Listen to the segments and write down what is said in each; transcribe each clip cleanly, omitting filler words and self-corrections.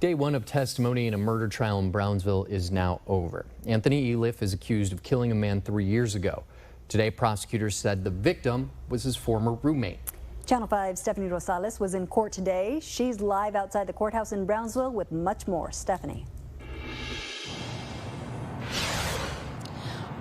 Day one of testimony in a murder trial in Brownsville is now over. Anthony Eliff is accused of killing a man 3 years ago. Today, prosecutors said the victim was his former roommate. Channel 5's Stephanie Rosales was in court today. She's live outside the courthouse in Brownsville with much more. Stephanie.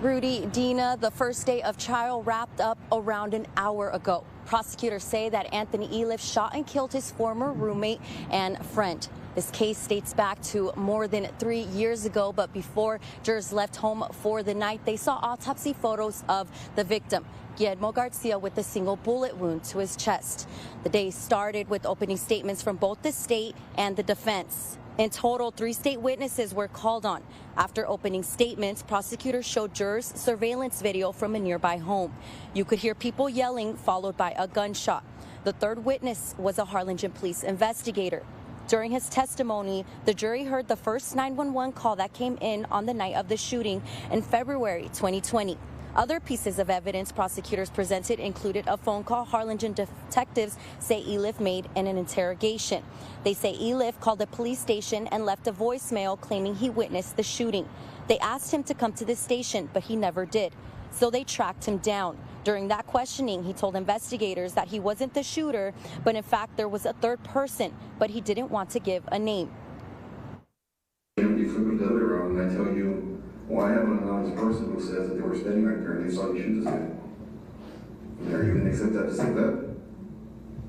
Rudy, Dina, the first day of trial wrapped up around an hour ago. Prosecutors say that Anthony Eliff shot and killed his former roommate and friend. This case dates back to more than 3 years ago, but before jurors left home for the night, they saw autopsy photos of the victim, Guillermo Garcia, with a single bullet wound to his chest. The day started with opening statements from both the state and the defense. In total, 3 state witnesses were called on. After opening statements, prosecutors showed jurors surveillance video from a nearby home. You could hear people yelling, followed by a gunshot. The third witness was a Harlingen police investigator. During his testimony, the jury heard the first 911 call that came in on the night of the shooting in February 2020. Other pieces of evidence prosecutors presented included a phone call Harlingen detectives say Eliff made in an interrogation. They say Eliff called the police station and left a voicemail claiming he witnessed the shooting. They asked him to come to the station, but he never did. So they tracked him down. During that questioning, he told investigators that he wasn't the shooter, but in fact there was a third person, but he didn't want to give a name. You flip it the other way around and I tell you, well, I have an anonymous person who says that they were standing right there and they saw me shoot this guy. And are you going to accept that to say that?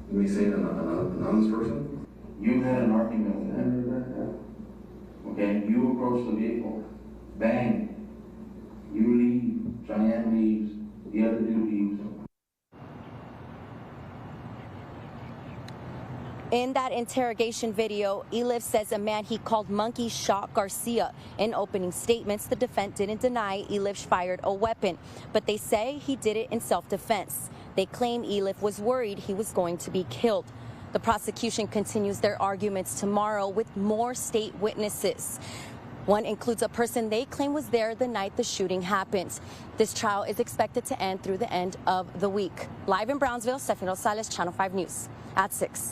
Me saying an anonymous person? You had an argument with him. Okay, you approach the vehicle. Bang. You leave. Cheyenne leaves. The other dude leaves. In that interrogation video, Eliff says a man he called Monkey shot Garcia. In opening statements, the defense didn't deny Eliff fired a weapon, but they say he did it in self-defense. They claim Eliff was worried he was going to be killed. The prosecution continues their arguments tomorrow with more state witnesses. One includes a person they claim was there the night the shooting happened. This trial is expected to end through the end of the week. Live in Brownsville, Stephanie Rosales, Channel 5 News at 6.